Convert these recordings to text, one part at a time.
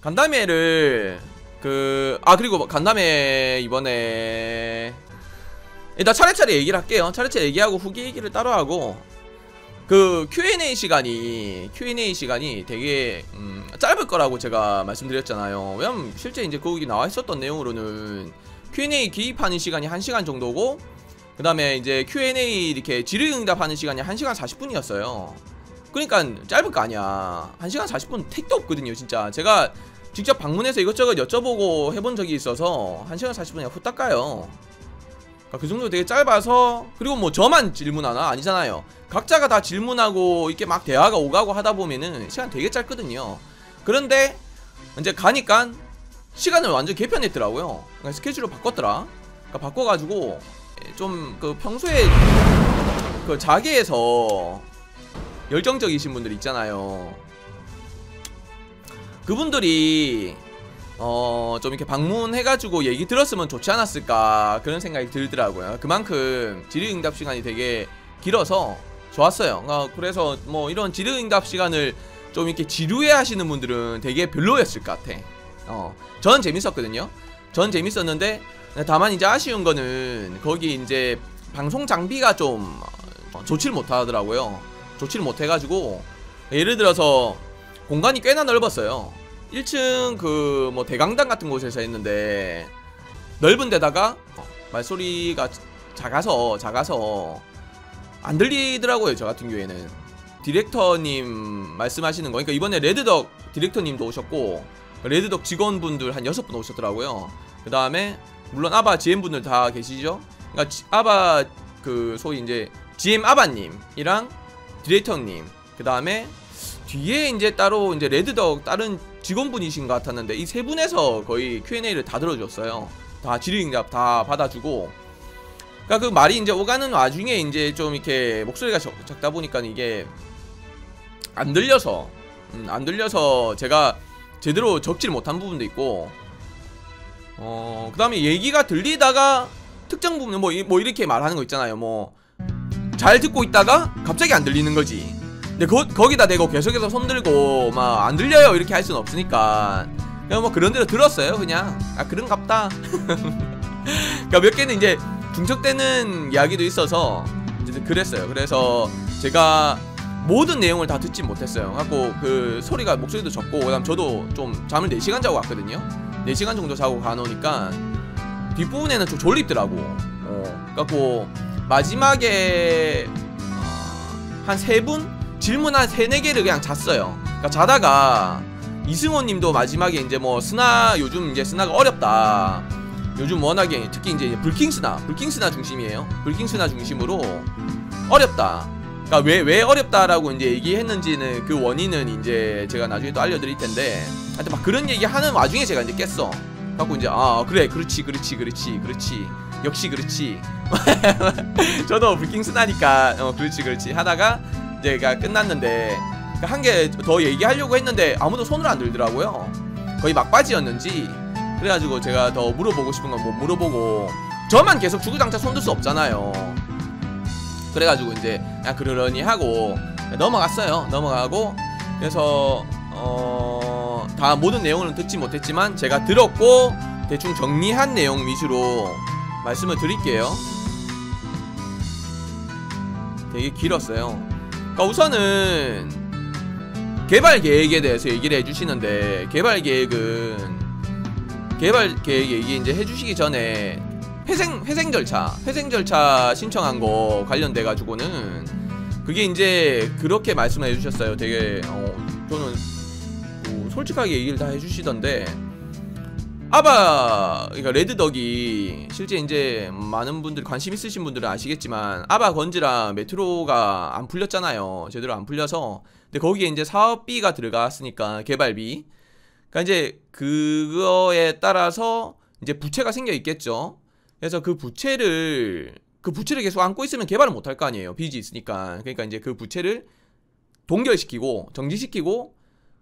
간담회를 그리고 간담회 이번에 일단 차례차례 얘기를 할게요. 차례차례 얘기하고 후기 얘기를 따로 하고, 그 Q&A 시간이 되게 짧을 거라고 제가 말씀드렸잖아요. 왜냐면 실제 이제 거기 나와 있었던 내용으로는 Q&A 기입하는 시간이 1시간 정도고, 그 다음에 이제 Q&A 이렇게 질의응답하는 시간이 1시간 40분이었어요. 그러니까 짧을 거 아니야. 1시간 40분 택도 없거든요 진짜. 제가 직접 방문해서 이것저것 여쭤보고 해본 적이 있어서 1시간 40분이 후딱 가요. 그 정도 되게 짧아서, 그리고 뭐 저만 질문하나? 아니잖아요. 각자가 다 질문하고 이렇게 막 대화가 오가고 하다 보면은 시간 되게 짧거든요. 그런데 이제 가니까 시간을 완전 개편했더라고요. 그러니까 스케줄을 바꿨더라. 그러니까 바꿔가지고 좀 그 평소에 그 자계에서 열정적이신 분들 있잖아요. 그분들이 좀 이렇게 방문해가지고 얘기 들었으면 좋지 않았을까 그런 생각이 들더라고요. 그만큼 질의응답 시간이 되게 길어서 좋았어요. 그래서 뭐 이런 질의응답 시간을 좀 이렇게 지루해 하시는 분들은 되게 별로였을 것 같아. 저는 재밌었거든요. 전 재밌었는데, 다만 이제 아쉬운 거는 거기 이제 방송 장비가 좀 좋지를 못하더라고요. 좋지를 못해가지고, 예를 들어서 공간이 꽤나 넓었어요. 1층 그 뭐 대강당 같은 곳에서 했는데, 넓은 데다가 말소리가 작아서 안 들리더라고요. 저 같은 경우에는 디렉터님 말씀하시는 거, 그러니까 이번에 레드덕 디렉터님도 오셨고 레드덕 직원분들 한 6분 오셨더라고요. 그 다음에 물론 아바 GM분들 다 계시죠. 그러니까 아바 그 소위 이제 GM 아바님이랑 디렉터님, 그 다음에 뒤에 이제 따로 이제 레드덕 다른 직원분이신 것 같았는데, 이 세 분에서 거의 Q&A를 다 들어줬어요. 다 질의응답 다 받아주고. 그러니까 그 말이 이제 오가는 와중에 이제 좀 이렇게 목소리가 작다 보니까 이게 안 들려서 제가 제대로 적지를 못한 부분도 있고, 그 다음에 얘기가 들리다가 특정 부분 뭐 이렇게 말하는 거 있잖아요. 뭐 잘 듣고 있다가 갑자기 안 들리는 거지. 근데 거기다 대고 계속해서 손들고 막 안 들려요 이렇게 할 수는 없으니까 그냥 뭐 그런 대로 들었어요. 그냥 그런갑다. 그러니까 몇 개는 이제 중첩되는 이야기도 있어서 이제 그랬어요. 그래서 제가 모든 내용을 다 듣지 못했어요. 갖고 그 소리가 목소리도 적고, 그다음 저도 좀 잠을 4시간 자고 갔거든요. 4시간 정도 자고 가놓으니까 뒷부분에는 좀 졸립더라고. 갖고 마지막에 한 3분? 질문 한 3-4개를 그냥 잤어요. 그러니까 자다가 이승호님도 마지막에 이제 뭐 요즘 이제 스나가 어렵다. 요즘 워낙에 특히 이제 불킹스나 중심이에요. 불킹스나 중심으로 어렵다. 그러니까 왜 어렵다라고 이제 얘기했는지는 그 원인은 이제 제가 나중에 또 알려드릴 텐데, 하여튼 막 그런 얘기 하는 와중에 제가 이제 깼어. 갖고 이제 그래 그렇지 역시 그렇지. 저도 불킹스나니까 그렇지 하다가 이제가 끝났는데, 한 개 더 얘기하려고 했는데 아무도 손을 안 들더라고요. 거의 막바지였는지. 그래가지고 제가 더 물어보고 싶은 건 뭐 물어보고, 저만 계속 주구장창 손들 수 없잖아요. 그래가지고 이제 그냥 그러려니 하고 넘어갔어요. 넘어가고, 그래서 다 모든 내용을 듣지 못했지만 제가 들었고 대충 정리한 내용 위주로 말씀을 드릴게요. 되게 길었어요. 그러니까 우선은 개발 계획에 대해서 얘기를 해주시는데, 개발 계획 얘기 이제 해주시기 전에 회생 절차 신청한 거 관련돼 가지고는 그게 이제 그렇게 말씀을 해주셨어요. 되게 저는 솔직하게 얘기를 다 해주시던데, 아바 그러니까 레드덕이 실제 이제 많은 분들 관심 있으신 분들은 아시겠지만 아바 건즈랑 메트로가 안 풀렸잖아요. 제대로 안 풀려서. 근데 거기에 이제 사업비가 들어갔으니까, 개발비. 그러니까 이제 그거에 따라서 이제 부채가 생겨 있겠죠. 그래서 그 부채를 계속 안고 있으면 개발을 못 할 거 아니에요. 빚이 있으니까. 그러니까 이제 그 부채를 동결시키고 정지시키고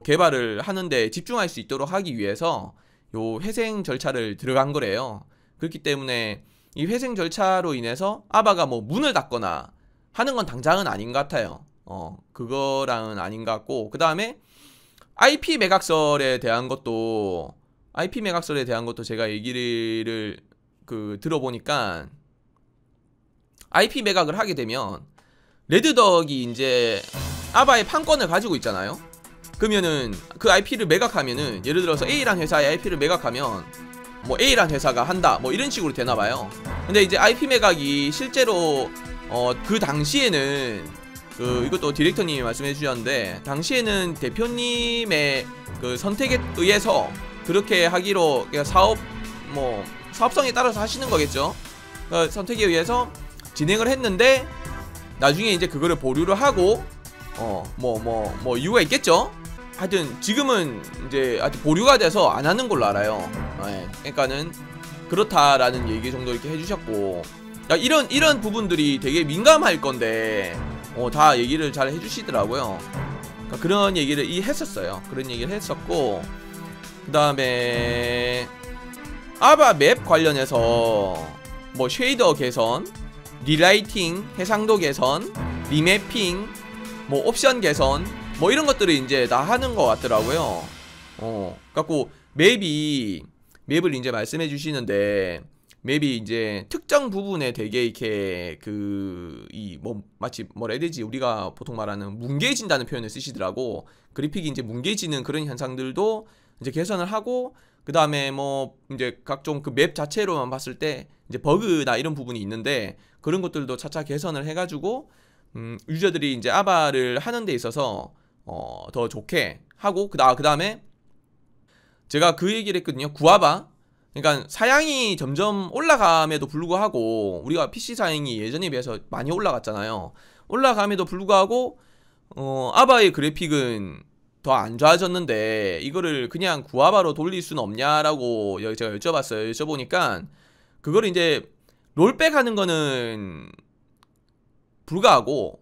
개발을 하는데 집중할 수 있도록 하기 위해서 요 회생 절차를 들어간 거래요. 그렇기 때문에 이 회생 절차로 인해서 아바가 뭐 문을 닫거나 하는 건 당장은 아닌 것 같아요. 그거랑은 아닌 것 같고, 그 다음에 IP 매각설에 대한 것도 제가 얘기를 들어보니까 IP 매각을 하게 되면 레드덕이 이제 아바의 판권을 가지고 있잖아요. 그러면은 그 IP를 매각하면은 예를 들어서 A란 회사의 IP를 매각하면 뭐 A란 회사가 한다 뭐 이런 식으로 되나봐요. 근데 이제 IP 매각이 실제로 그 당시에는 이것도 디렉터님이 말씀해 주셨는데, 당시에는 대표님의 그 선택에 의해서 그렇게 하기로, 사업성에 따라서 하시는 거겠죠. 선택에 의해서 진행을 했는데 나중에 이제 그거를 보류를 하고 이유가 있겠죠. 하여튼 지금은 이제 하여튼 보류가 돼서 안 하는 걸로 알아요. 그러니까는 그렇다라는 얘기 정도 이렇게 해주셨고, 이런 부분들이 되게 민감할 건데 다 얘기를 잘 해주시더라고요. 그런 얘기를 했었어요. 그런 얘기를 했었고, 그 다음에 아바 맵 관련해서 뭐 쉐이더 개선, 리라이팅, 해상도 개선, 리매핑, 뭐 옵션 개선, 뭐 이런 것들을 이제 다 하는 것 같더라고요. 갖고 맵을 이제 말씀해 주시는데, 맵이 이제 특정 부분에 되게 이렇게 마치 뭐라 해야 되지, 우리가 보통 말하는 뭉개진다는 표현을 쓰시더라고. 그래픽이 이제 뭉개지는 그런 현상들도 이제 개선을 하고, 그 다음에 뭐 이제 각종 그 맵 자체로만 봤을 때 이제 버그나 이런 부분이 있는데, 그런 것들도 차차 개선을 해가지고 유저들이 이제 아바를 하는 데 있어서 더 좋게 하고, 그 다음에 제가 그 얘기를 했거든요. 구아바, 그러니까 사양이 점점 올라감에도 불구하고, 우리가 PC 사양이 예전에 비해서 많이 올라갔잖아요. 올라감에도 불구하고 아바의 그래픽은 더 안 좋아졌는데 이거를 그냥 구아바로 돌릴 수는 없냐라고 제가 여쭤봤어요. 여쭤보니까 그거를 이제 롤백 하는 거는 불가하고,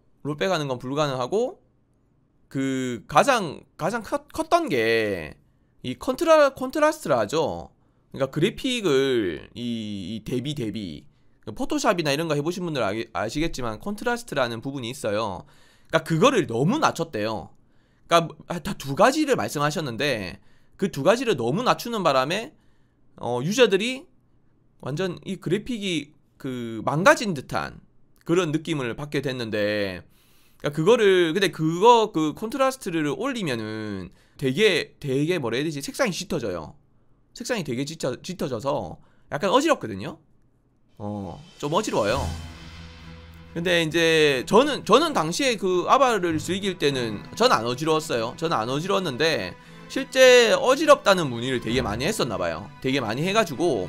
그 가장 컸던 게 이 컨트라스트라 하죠. 그러니까 그래픽을 이 대비 포토샵이나 이런 거 해보신 분들 아시겠지만 컨트라스트라는 부분이 있어요. 그러니까 그거를 너무 낮췄대요. 그러니까 다 두 가지를 말씀하셨는데, 그 두 가지를 너무 낮추는 바람에 유저들이 완전 이 그래픽이 망가진 듯한 그런 느낌을 받게 됐는데, 그러니까 근데 그 컨트라스트를 올리면은 되게 뭐라 해야 되지, 색상이 짙어져요. 색상이 되게 짙어져서 약간 어지럽거든요. 좀 어지러워요. 근데 이제 저는 당시에 그 아바를 즐길 때는 전 안 어지러웠어요. 저는 안 어지러웠는데 실제 어지럽다는 문의를 되게 많이 했었나봐요. 되게 많이 해가지고,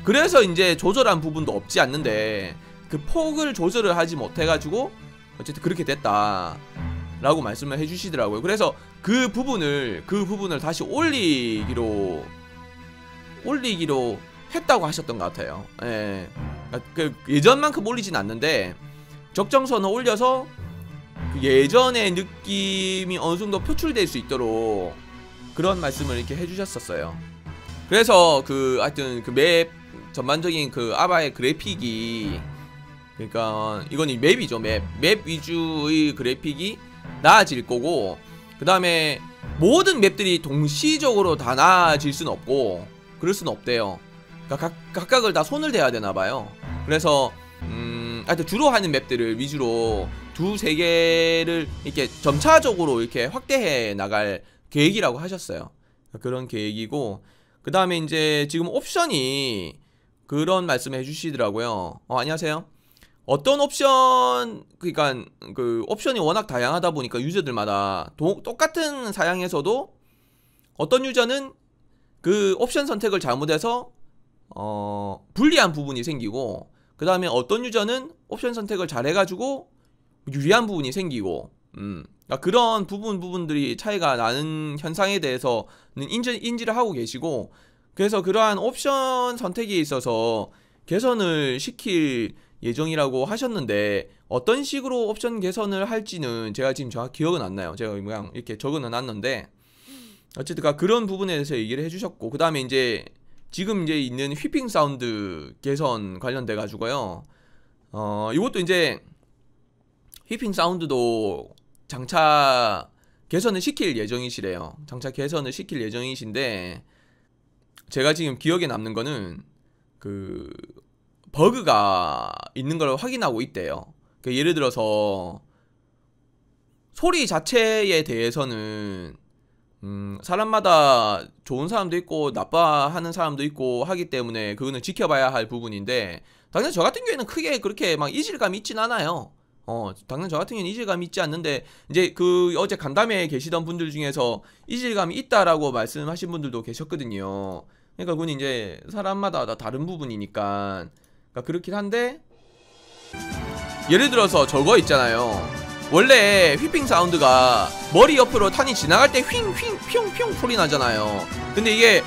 그래서 이제 조절한 부분도 없지 않는데 그 폭을 조절을 하지 못해가지고 어쨌든 그렇게 됐다 라고 말씀을 해주시더라고요. 그래서 그 부분을 다시 올리기로 했다고 하셨던 것 같아요. 예. 예전만큼 올리진 않는데 적정선을 올려서 그 예전의 느낌이 어느 정도 표출될 수 있도록 그런 말씀을 이렇게 해주셨었어요. 그래서 하여튼 그 맵 전반적인 그 아바의 그래픽이, 그러니까 이건 맵이죠. 맵 위주의 그래픽이 나아질 거고, 그 다음에 모든 맵들이 동시적으로 다 나아질 수는 없고 그럴 수는 없대요. 그러니까 각각을 다 손을 대야 되나봐요. 그래서 하여튼 주로 하는 맵들을 위주로 두세 개를 이렇게 점차적으로 이렇게 확대해 나갈 계획이라고 하셨어요. 그런 계획이고, 그 다음에 이제 지금 옵션이 그런 말씀을 해주시더라고요. 안녕하세요. 어떤 옵션, 그러니까 그 옵션이 워낙 다양하다 보니까 유저들마다 똑같은 사양에서도 어떤 유저는 그 옵션 선택을 잘못해서 불리한 부분이 생기고, 그 다음에 어떤 유저는 옵션 선택을 잘 해가지고 유리한 부분이 생기고, 그러니까 그런 부분들이 차이가 나는 현상에 대해서는 인지를 하고 계시고, 그래서 그러한 옵션 선택에 있어서 개선을 시킬 예정이라고 하셨는데, 어떤 식으로 옵션 개선을 할지는 제가 지금 정확히 기억은 안 나요. 제가 그냥 이렇게 적어는 놨는데, 어쨌든 그런 부분에 대해서 얘기를 해주셨고, 그 다음에 이제 지금 이제 있는 휘핑 사운드 개선 관련돼 가지고요. 이것도 이제 휘핑 사운드도 장차 개선을 시킬 예정이시래요. 장차 개선을 시킬 예정이신데, 제가 지금 기억에 남는 거는 그 버그가 있는 걸 확인하고 있대요. 그러니까 예를 들어서 소리 자체에 대해서는 사람마다 좋은 사람도 있고 나빠하는 사람도 있고 하기 때문에 그거는 지켜봐야 할 부분인데, 당연히 저 같은 경우에는 크게 그렇게 막 이질감이 있진 않아요. 당연히 저 같은 경우는 이질감이 있지 않는데, 이제 그 어제 간담회에 계시던 분들 중에서 이질감이 있다라고 말씀하신 분들도 계셨거든요. 그러니까 그건 이제 사람마다 다 다른 부분이니까. 그러니까 그렇긴 한데, 예를 들어서 저거 있잖아요. 원래 휘핑 사운드가 머리 옆으로 탄이 지나갈 때 휘잉 피용 소리 나잖아요. 근데 이게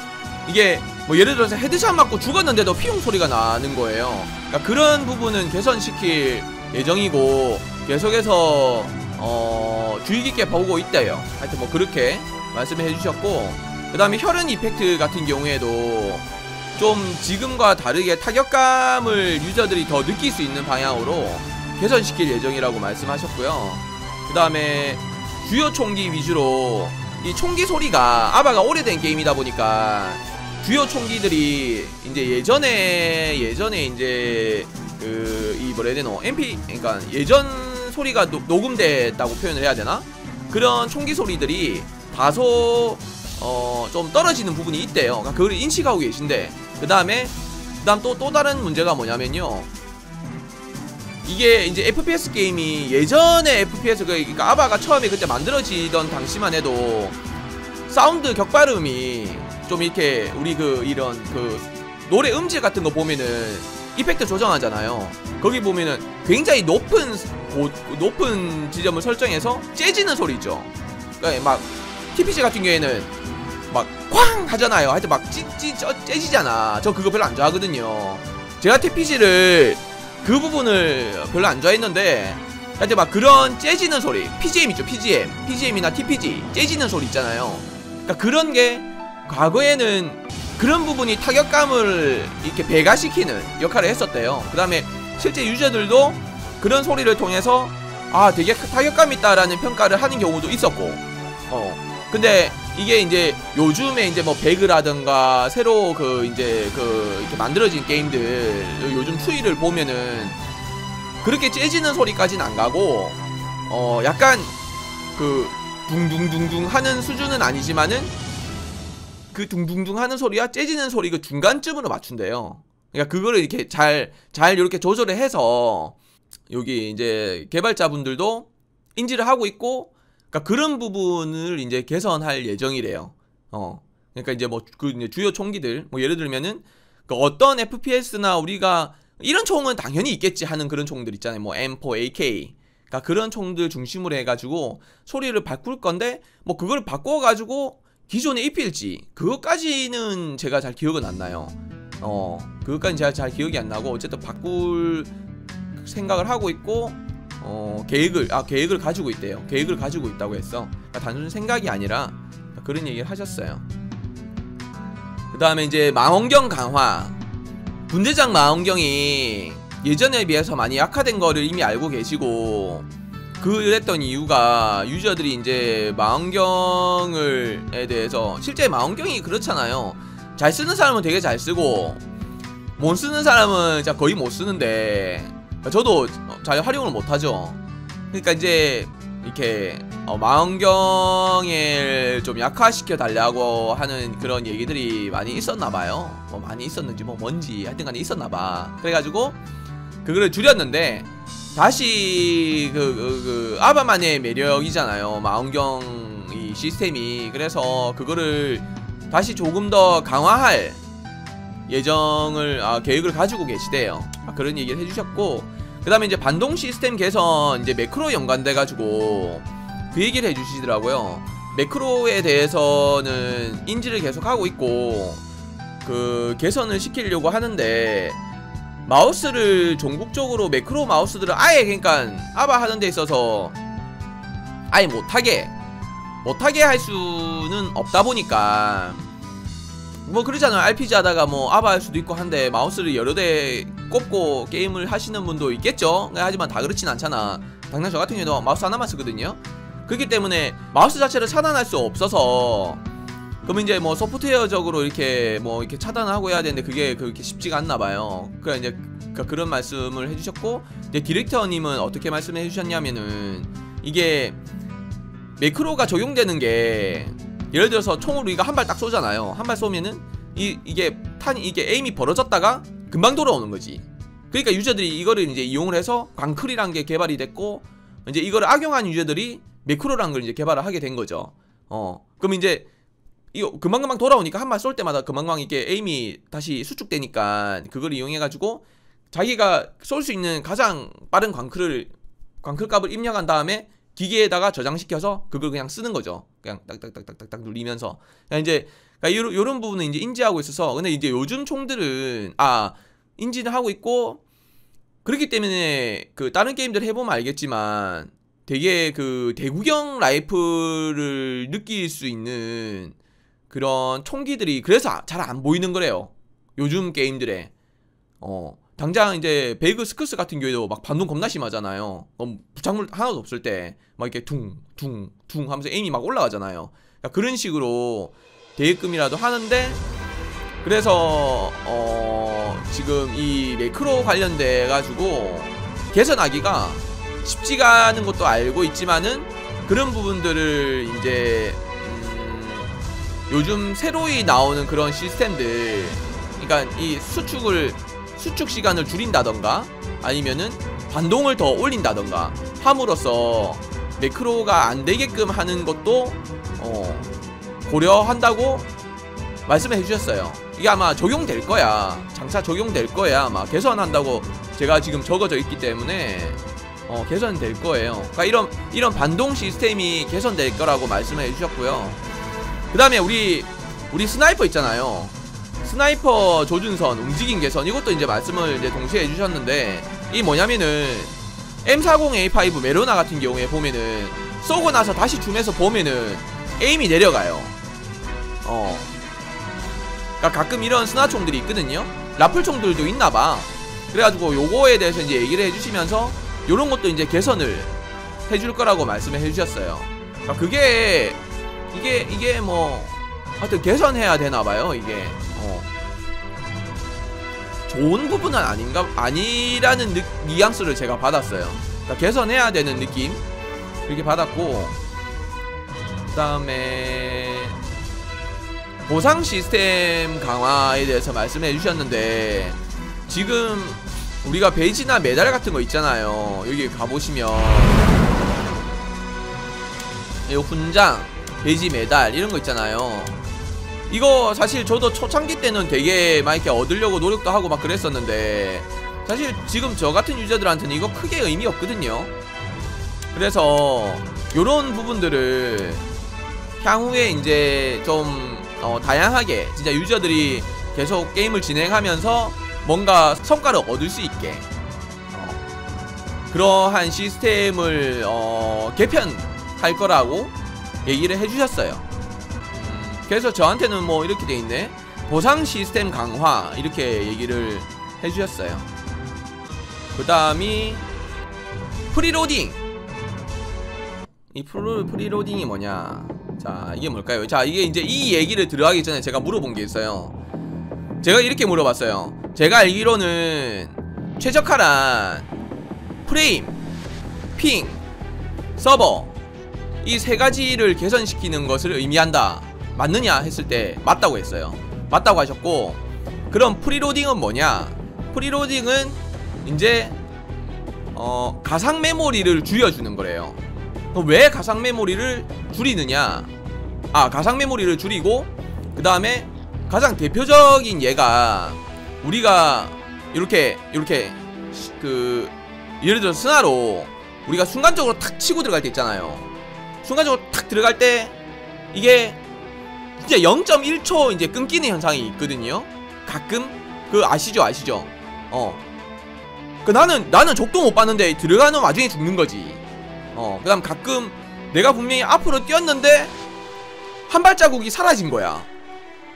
뭐 예를 들어서 헤드샷 맞고 죽었는데도 피용 소리가 나는 거예요. 그러니까 그런 부분은 개선시킬 예정이고, 계속해서 주의 깊게 보고 있대요. 하여튼 뭐 그렇게 말씀을 해주셨고, 그 다음에 혈흔 이펙트 같은 경우에도 좀 지금과 다르게 타격감을 유저들이 더 느낄 수 있는 방향으로 개선시킬 예정이라고 말씀하셨고요. 그 다음에 주요 총기 위주로, 이 총기 소리가 아바가 오래된 게임이다 보니까 주요 총기들이 이제 예전에 이제 이 뭐라 해야 되노, 그러니까 예전 소리가 녹음됐다고 표현을 해야 되나? 그런 총기 소리들이 다소 좀 떨어지는 부분이 있대요. 그러니까 그걸 인식하고 계신데, 그다음 또 다른 문제가 뭐냐면요, 이게 이제 FPS 게임이 예전에 FPS, 그러니까 아바가 처음에 그때 만들어지던 당시만 해도 사운드 격발음이 좀 이렇게 우리 이런 노래 음질 같은 거 보면은 이펙트 조정하잖아요. 거기 보면은 굉장히 높은 지점을 설정해서 째지는 소리죠. 그러니까 막 TPC 같은 경우에는 막 쾅 하잖아요. 하여튼 막 째지잖아. 저 그거 별로 안 좋아하거든요. 제가 TPC를 그 부분을 별로 안 좋아했는데, 하여튼 막 그런 째지는 소리, PGM 있죠, PGM이나 TPG 째지는 소리 있잖아요. 그러니까 그런 게 과거에는 그런 부분이 타격감을 이렇게 배가시키는 역할을 했었대요. 그 다음에 실제 유저들도 그런 소리를 통해서 되게 타격감 있다라는 평가를 하는 경우도 있었고, 근데 이게 이제 요즘에 이제 뭐 배그라든가 새로 이렇게 만들어진 게임들 요즘 추이를 보면은 그렇게 째지는 소리까지는 안 가고, 약간 둥둥둥둥 하는 수준은 아니지만은 그 둥둥둥 하는 소리와 째지는 소리 그 중간쯤으로 맞춘대요. 그러니까 그거를 이렇게 잘 이렇게 조절을 해서 여기 이제 개발자분들도 인지를 하고 있고, 그러니까 그런 부분을 이제 개선할 예정이래요. 그러니까 이제 뭐 이제 주요 총기들, 뭐 예를 들면은 어떤 FPS나 우리가 이런 총은 당연히 있겠지 하는 그런 총들 있잖아요. 뭐 M4, AK, 그러니까 그런 총들 중심으로 해가지고 소리를 바꿀 건데, 뭐 그걸 바꿔가지고 기존에 입힐지 그것까지는 제가 잘 기억은 안 나요. 그것까지는 제가 잘 기억이 안 나고, 어쨌든 바꿀 생각을 하고 있고, 계획을 가지고 있대요. 계획을 가지고 있다고 했어. 그러니까 단순히 생각이 아니라 그런 얘기를 하셨어요. 그 다음에 이제 망원경 강화. 분대장 망원경이 예전에 비해서 많이 약화된 거를 이미 알고 계시고, 그랬던 이유가 유저들이 이제 망원경에 대해서, 실제 망원경이 그렇잖아요. 잘 쓰는 사람은 되게 잘 쓰고 못 쓰는 사람은 진짜 거의 못 쓰는데, 저도 잘 활용을 못하죠. 그러니까 이제 이렇게 망원경을 좀 약화시켜 달라고 하는 그런 얘기들이 많이 있었나봐요. 뭐 많이 있었는지 뭐 뭔지 하여튼간에 있었나봐. 그래가지고 그거를 줄였는데, 다시 아바만의 매력이잖아요, 망원경 이 시스템이. 그래서 그거를 다시 조금 더 강화할 계획을 가지고 계시대요. 그런 얘기를 해주셨고, 그 다음에 이제 반동 시스템 개선, 이제 매크로 연관돼가지고 그 얘기를 해주시더라고요. 매크로에 대해서는 인지를 계속 하고 있고, 개선을 시키려고 하는데, 마우스를 전국적으로 매크로 마우스들을 아예, 그러니까 아바 하는 데 있어서 아예 못하게 할 수는 없다 보니까, 뭐 그러잖아요. RPG 하다가 뭐 아바 할 수도 있고 한데 마우스를 여러 대 꼽고 게임을 하시는 분도 있겠죠. 하지만 다 그렇진 않잖아. 당장 저 같은 경우도 마우스 하나만 쓰거든요. 그렇기 때문에 마우스 자체를 차단할 수 없어서, 그러면 이제 뭐 소프트웨어적으로 이렇게 뭐 이렇게 차단하고 해야 되는데 그게 그렇게 쉽지가 않나 봐요. 그래 이제 그런 말씀을 해주셨고, 이제 디렉터님은 어떻게 말씀해 주셨냐면은, 이게 매크로가 적용되는 게 예를 들어서 총을 우리가 한 발 딱 쏘잖아요. 한 발 쏘면은 이게 에임이 벌어졌다가 금방 돌아오는 거지. 그러니까 유저들이 이거를 이제 이용을 해서 광클이라는 게 개발이 됐고, 이제 이거를 악용한 유저들이 매크로라는 걸 이제 개발을 하게 된 거죠. 그럼 이제 이거 금방금방 돌아오니까 한 발 쏠 때마다 금방금방 이게 에임이 다시 수축되니까 그걸 이용해가지고 자기가 쏠 수 있는 가장 빠른 광클값을 입력한 다음에 기계에다가 저장시켜서 그걸 그냥 쓰는 거죠. 그냥 딱딱딱딱딱 누리면서. 그냥 이제 그러니까 요런 부분은 이제 인지하고 있어서. 근데 이제 요즘 총들은 인지를 하고 있고, 그렇기 때문에 그 다른 게임들 해보면 알겠지만 되게 그 대구경 라이플을 느낄 수 있는 그런 총기들이 그래서 잘 안 보이는 거래요. 요즘 게임들에. 당장 이제 배그 스크스 같은 경우에도 막 반동 겁나 심하잖아요. 부착물 하나도 없을 때 막 이렇게 둥둥둥 하면서 에임이 막 올라가잖아요. 그러니까 그런 식으로 대입금이라도 하는데, 그래서 지금 이 매크로 관련돼 가지고 개선하기가 쉽지가 않은 것도 알고 있지만은, 그런 부분들을 이제 요즘 새로이 나오는 그런 시스템들, 그러니까 이 수축 시간을 줄인다던가 아니면은 반동을 더 올린다던가 함으로써 매크로가 안 되게끔 하는 것도 고려한다고 말씀을 해주셨어요. 이게 아마 적용될 거야. 장차 적용될 거야. 아마 개선한다고 제가 지금 적어져 있기 때문에 개선될 거예요. 그러니까 이런 반동 시스템이 개선될 거라고 말씀을 해주셨고요. 그 다음에 우리 스나이퍼 있잖아요. 스나이퍼 조준선, 움직임 개선, 이것도 이제 말씀을 이제 동시에 해주셨는데, 이 뭐냐면은 M40A5 메로나 같은 경우에 보면은 쏘고 나서 다시 줌에서 보면은 에임이 내려가요. 그러니까 가끔 이런 스나총들이 있거든요. 라플총들도 있나봐. 그래가지고 요거에 대해서 이제 얘기를 해주시면서 요런 것도 이제 개선을 해줄 거라고 말씀을 해주셨어요. 그러니까 그게 이게 뭐 하여튼 개선해야 되나봐요. 이게 좋은 부분은 아니라는 뉘앙스를 제가 받았어요. 그러니까 개선해야 되는 느낌 이렇게 받았고, 그 다음에 보상 시스템 강화에 대해서 말씀해 주셨는데, 지금 우리가 베이지나 메달 같은 거 있잖아요. 여기 가보시면 이 훈장, 베이지, 메달 이런 거 있잖아요. 이거 사실 저도 초창기 때는 되게 막 이렇게 얻으려고 노력도 하고 막 그랬었는데, 사실 지금 저 같은 유저들한테는 이거 크게 의미 없거든요. 그래서 요런 부분들을 향후에 이제 좀 다양하게 진짜 유저들이 계속 게임을 진행하면서 뭔가 성과를 얻을 수 있게 그러한 시스템을 개편할 거라고 얘기를 해주셨어요. 그래서 저한테는 뭐 이렇게 돼 있네. 보상 시스템 강화 이렇게 얘기를 해주셨어요. 그 다음이 프리로딩. 이 프리로딩이 뭐냐? 자, 이게 뭘까요? 자, 이게 이제 이 얘기를 들어가기 전에 제가 물어본 게 있어요. 제가 이렇게 물어봤어요. 제가 알기로는 최적화란 프레임, 핑, 서버 이 세 가지를 개선시키는 것을 의미한다. 맞느냐 했을 때 맞다고 했어요. 맞다고 하셨고, 그럼 프리로딩은 뭐냐? 프리로딩은 이제 가상 메모리를 줄여주는 거래요. 왜 가상 메모리를 줄이느냐? 가상 메모리를 줄이고, 그 다음에 가장 대표적인 예가 우리가 이렇게 그 예를 들어 스나로 우리가 순간적으로 탁 치고 들어갈 때 있잖아요. 순간적으로 탁 들어갈 때 이게 진짜 0.1초 이제 끊기는 현상이 있거든요. 가끔 그 아시죠? 그 나는 적도 못 봤는데 들어가는 와중에 죽는 거지. 그 다음 가끔 내가 분명히 앞으로 뛰었는데 한 발자국이 사라진 거야.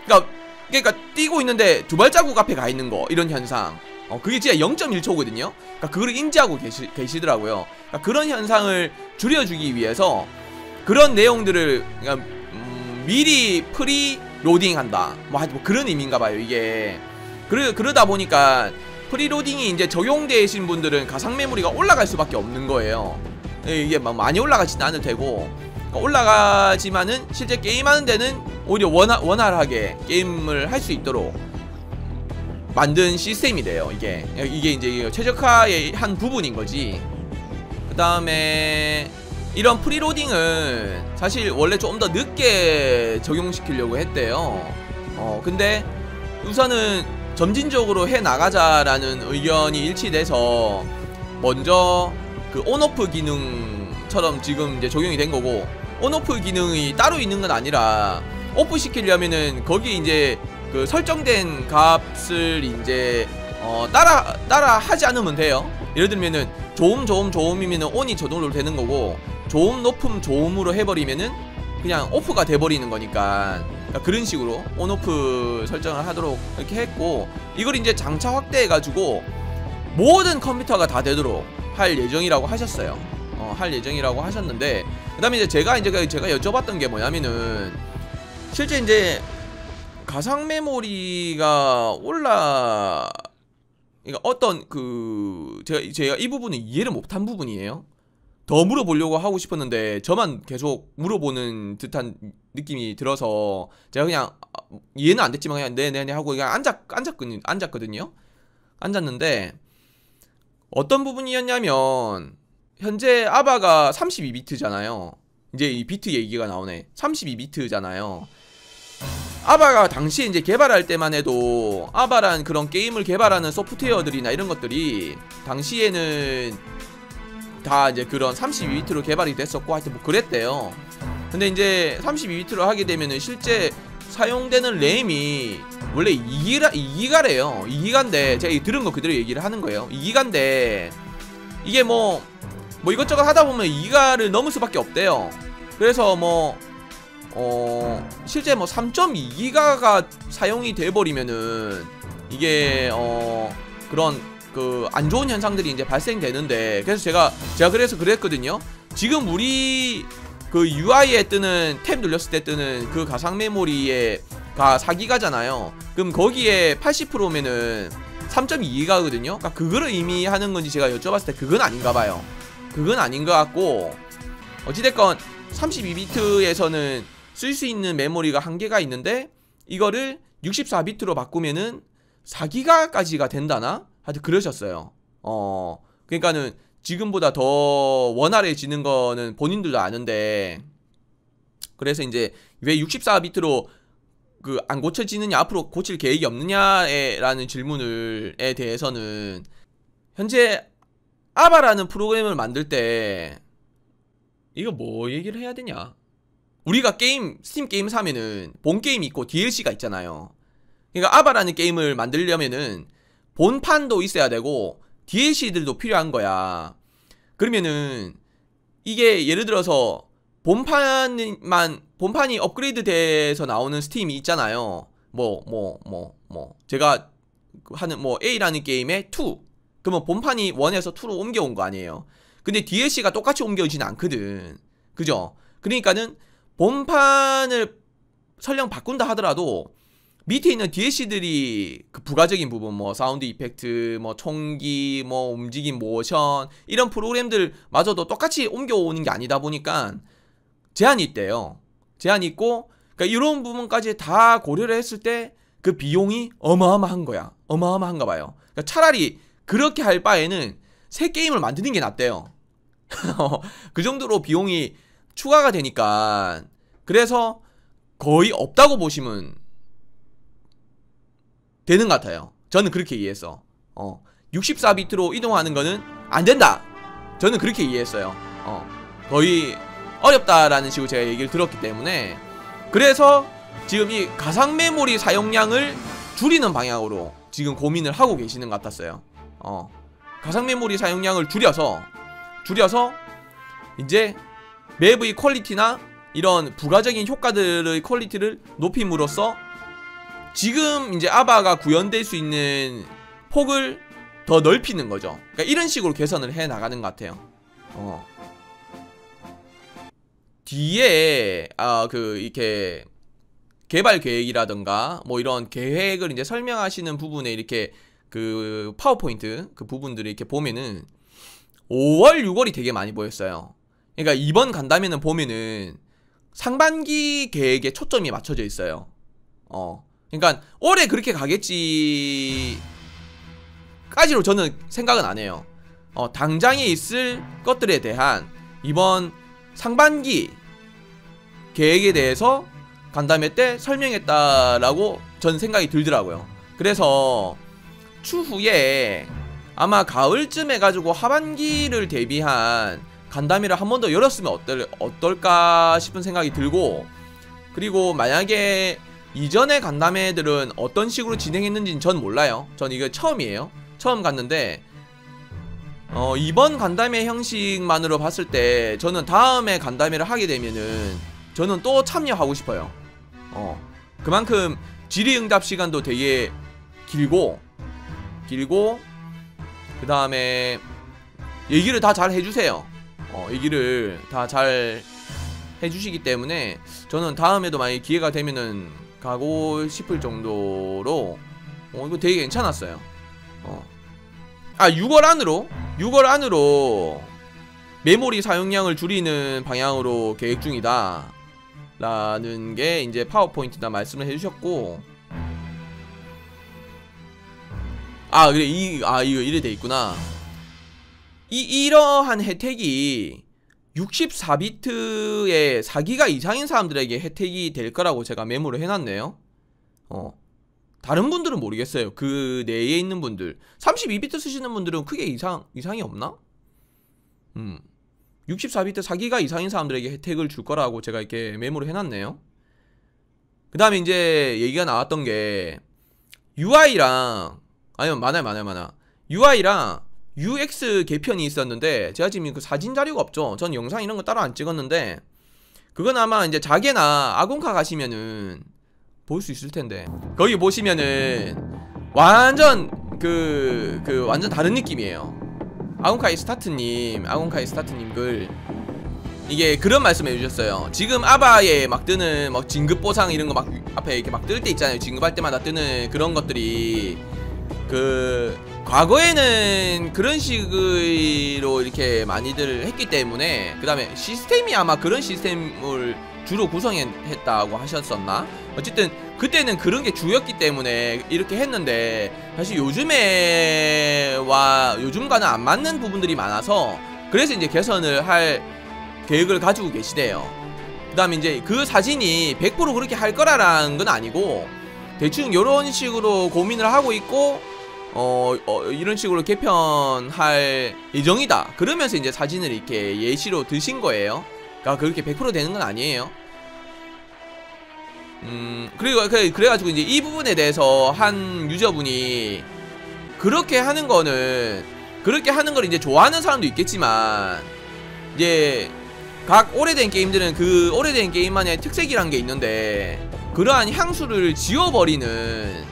그러니까 뛰고 있는데 두 발자국 앞에 가 있는 거, 이런 현상. 그게 진짜 0.1초거든요 그러니까 그거를 인지하고 계시더라고요. 그러니까 그런 현상을 줄여주기 위해서 그런 내용들을 그러니까 미리 프리 로딩한다 뭐 그런 의미인가봐요 이게. 그러다 보니까 프리로딩이 이제 적용되신 분들은 가상 메모리가 올라갈 수밖에 없는 거예요. 이게 막 많이 올라가지는 않을 테고, 올라가지만은 실제 게임하는 데는 오히려 원활하게 게임을 할 수 있도록 만든 시스템이래요. 이게 이제 최적화의 한 부분인 거지. 그 다음에 이런 프리로딩은 사실 원래 좀 더 늦게 적용시키려고 했대요. 근데 우선은 점진적으로 해 나가자라는 의견이 일치돼서 먼저 그 온오프 기능처럼 지금 이제 적용이 된 거고, 온오프 기능이 따로 있는 건 아니라 오프 시키려면은 거기 이제 그 설정된 값을 이제 따라 하지 않으면 돼요. 예를 들면은 조음이면은 온이 저절로 되는 거고, 조음 높음 조음으로 해버리면은 그냥 오프가 돼버리는 거니까, 그런 식으로 온오프 설정을 하도록 이렇게 했고, 이걸 이제 장차 확대해가지고 모든 컴퓨터가 다 되도록 할 예정이라고 하셨어요. 할 예정이라고 하셨는데, 그 다음에 이제 제가 여쭤봤던 게 뭐냐면은, 실제 이제 가상 메모리가 그러니까 어떤 제가 이 부분은 이해를 못한 부분이에요. 더 물어보려고 하고 싶었는데 저만 계속 물어보는 듯한 느낌이 들어서 제가 그냥 이해는 안 됐지만 그냥 네네네 하고 그냥 앉았거든요. 앉았는데 어떤 부분이었냐면, 현재 아바가 32비트잖아요. 이제 이 비트 얘기가 나오네. 32비트잖아요. 아바가 당시에 이제 개발할 때만 해도 아바란 그런 게임을 개발하는 소프트웨어들이나 이런 것들이 당시에는 다 이제 그런 32비트로 개발이 됐었고 하여튼 뭐 그랬대요. 근데 이제 32비트로 하게 되면은 실제 사용되는 램이 원래 2기가래요. 2기가인데 제가 들은 거 그대로 얘기를 하는 거예요. 2기가인데 이게 뭐 이것저것 하다 보면 2기가를 넘을 수밖에 없대요. 그래서 실제 3.2기가가 사용이 돼버리면은 이게 그런 안 좋은 현상들이 이제 발생되는데, 그래서 제가 그래서 그랬거든요. 지금 우리 그 UI에 뜨는 탭 눌렸을 때 뜨는 그 가상 메모리가 4기가잖아요. 그럼 거기에 80%면은 3.2기가거든요. 그러니까 그거를 의미하는 건지 제가 여쭤봤을 때 그건 아닌가 봐요. 그건 아닌 것 같고, 어찌됐건 32비트에서는 쓸 수 있는 메모리가 한계가 있는데 이거를 64비트로 바꾸면은 4기가까지가 된다나? 하여튼 그러셨어요. 그러니까는 지금보다 더 원활해지는 거는 본인들도 아는데, 그래서 이제 왜 64비트로 안 고쳐지느냐, 앞으로 고칠 계획이 없느냐라는 질문에 대해서는, 현재 아바라는 프로그램을 만들 때 이거 뭐 얘기를 해야 되냐, 우리가 스팀 게임 사면은 본 게임이 있고 DLC가 있잖아요. 그러니까 아바라는 게임을 만들려면은 본판도 있어야 되고 DLC들도 필요한 거야. 그러면은 이게 예를 들어서 본판이 업그레이드 돼서 나오는 스팀이 있잖아요. 제가 하는 A라는 게임의 2, 그러면 본판이 1에서 2로 옮겨온 거 아니에요. 근데 DLC가 똑같이 옮겨오지는 않거든. 그죠? 그러니까는 본판을 설령 바꾼다 하더라도 밑에 있는 DLC들이 그 부가적인 부분, 사운드 이펙트, 총기, 움직임, 모션, 이런 프로그램들마저도 똑같이 옮겨오는 게 아니다 보니까 제한이 있대요. 제한이 있고, 그러니까 이런 부분까지 다 고려를 했을 때 그 비용이 어마어마한 거야. 어마어마한가 봐요. 그러니까 차라리 그렇게 할 바에는 새 게임을 만드는 게 낫대요. 그 정도로 비용이 추가가 되니까. 그래서 거의 없다고 보시면 되는 것 같아요. 저는 그렇게 이해했어. 64비트로 이동하는 거는 안 된다. 저는 그렇게 이해했어요. 거의 어렵다라는 식으로 제가 얘기를 들었기 때문에, 그래서 지금 이 가상 메모리 사용량을 줄이는 방향으로 지금 고민을 하고 계시는 것 같았어요. 가상 메모리 사용량을 줄여서 이제 맵의 퀄리티나 이런 부가적인 효과들의 퀄리티를 높임으로써 지금 이제 아바가 구현될 수 있는 폭을 더 넓히는 거죠. 그러니까 이런 식으로 개선을 해 나가는 것 같아요. 뒤에 이렇게 개발 계획이라던가 뭐 이런 계획을 이제 설명하시는 부분에 이렇게 그 파워포인트 그 부분들을 이렇게 보면은 5월, 6월이 되게 많이 보였어요. 그러니까 이번 간담회는 보면은 상반기 계획에 초점이 맞춰져 있어요. 그러니까 올해 그렇게 가겠지 까지로 저는 생각은 안 해요. 당장에 있을 것들에 대한 이번 상반기 계획에 대해서 간담회 때 설명했다라고 전 생각이 들더라고요. 그래서 추후에 아마 가을쯤 해가지고 하반기를 대비한 간담회를 한 번 더 열었으면 어떨까 싶은 생각이 들고, 그리고 만약에 이전의 간담회들은 어떤 식으로 진행했는지는 전 몰라요. 전 이거 처음이에요. 처음 갔는데 이번 간담회 형식만으로 봤을 때 저는 다음에 간담회를 하게 되면은 저는 또 참여하고 싶어요. 그만큼 질의응답 시간도 되게 길고 그 다음에 얘기를 다 잘 해주세요. 얘기를 다 잘 해주시기 때문에 저는 다음에도 만약에 기회가 되면은 가고 싶을 정도로 이거 되게 괜찮았어요. 6월 안으로 메모리 사용량을 줄이는 방향으로 계획 중이다 라는 게 이제 파워포인트다 말씀을 해주셨고, 그래 이거 이래 돼 있구나. 이러한 혜택이 64비트의 4기가 이상인 사람들에게 혜택이 될 거라고 제가 메모를 해놨네요. 다른 분들은 모르겠어요. 그 내에 있는 분들 32비트 쓰시는 분들은 크게 이상이 없나? 64비트 4기가 이상인 사람들에게 혜택을 줄 거라고 제가 이렇게 메모를 해놨네요. 그 다음에 이제 얘기가 나왔던 게 UI랑 많아. UI랑 UX 개편이 있었는데 제가 지금 그 사진 자료가 없죠. 전 영상 이런 거 따로 안 찍었는데 그건 아마 이제 자게나 아공카 가시면은 볼 수 있을 텐데, 거기 보시면은 완전 완전 다른 느낌이에요. 아공카이 스타트님 글 이게 그런 말씀 해주셨어요. 지금 아바에 막 뜨는 막 진급 보상 이런 거 막 앞에 이렇게 막 뜰 때 있잖아요. 진급할 때마다 뜨는 그런 것들이 과거에는 그런 식으로 이렇게 많이들 했기 때문에, 그 다음에 시스템이 아마 그런 시스템을 주로 구성했다고 하셨었나? 어쨌든 그때는 그런 게 주였기 때문에 이렇게 했는데, 사실 요즘과는 안 맞는 부분들이 많아서 그래서 이제 개선을 할 계획을 가지고 계시대요. 그 다음에 이제 그 사진이 100% 그렇게 할 거라는 건 아니고 대충 이런 식으로 고민을 하고 있고 이런 식으로 개편할 예정이다 그러면서 이제 사진을 이렇게 예시로 드신 거예요. 그러니까 그렇게 100% 되는 건 아니에요. 그래가지고 이제 이 부분에 대해서 한 유저분이 그렇게 하는 걸 이제 좋아하는 사람도 있겠지만, 이제 각 오래된 게임들은 그 오래된 게임만의 특색이란 게 있는데 그러한 향수를 지워버리는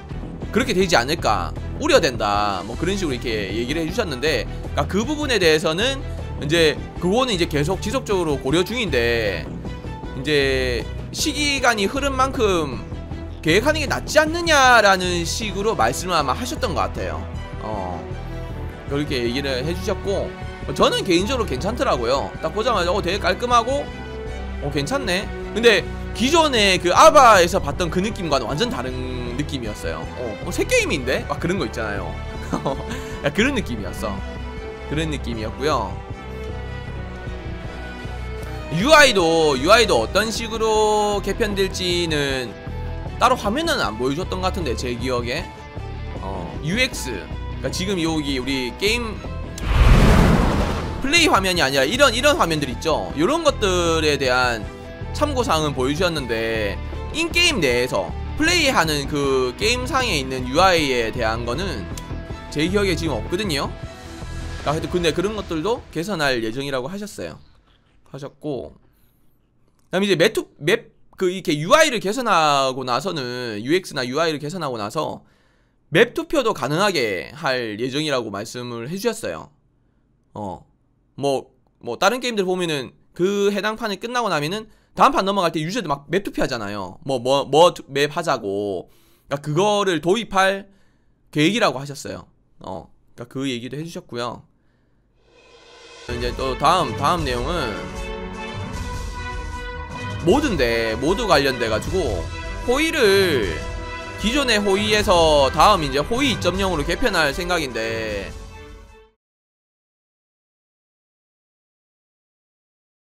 그렇게 되지 않을까 우려된다 뭐 그런 식으로 이렇게 얘기를 해주셨는데, 그러니까 그 부분에 대해서는 이제 그거는 이제 계속 지속적으로 고려 중인데, 이제 시기간이 흐른 만큼 계획하는 게 낫지 않느냐라는 식으로 말씀을 아마 하셨던 것 같아요. 그렇게 얘기를 해주셨고, 저는 개인적으로 괜찮더라고요. 딱 보자마자 되게 깔끔하고 괜찮네. 근데 기존에 그 아바에서 봤던 그 느낌과는 완전 다른 느낌이었어요. 새 게임인데? 막 그런 거 있잖아요. 그런 느낌이었어. 그런 느낌이었고요. UI도 어떤 식으로 개편될지는 따로 화면은 안 보여줬던 것 같은데 제 기억에 UX, 그러니까 지금 여기 우리 게임 플레이 화면이 아니라 이런 화면들 있죠. 이런 것들에 대한 참고사항은 보여주셨는데 인게임 내에서 플레이하는 그 게임상에 있는 UI에 대한 거는 제 기억에 지금 없거든요. 근데 그런 것들도 개선할 예정이라고 하셨고, 그다음에 이제 이렇게 UI를 개선하고 나서는 UX나 UI를 개선하고 나서 맵 투표도 가능하게 할 예정이라고 말씀을 해주셨어요. 뭐 다른 게임들 보면은 그 해당 판이 끝나고 나면은 다음 판 넘어갈 때 유저들 막 맵 투표하잖아요. 맵 하자고. 그러니까 그거를 도입할 계획이라고 하셨어요. 그러니까 그 얘기도 해주셨고요. 이제 또 다음 내용은 모드인데, 모드 관련돼가지고 호의를 기존의 호의에서 다음 이제 호의 2.0으로 개편할 생각인데,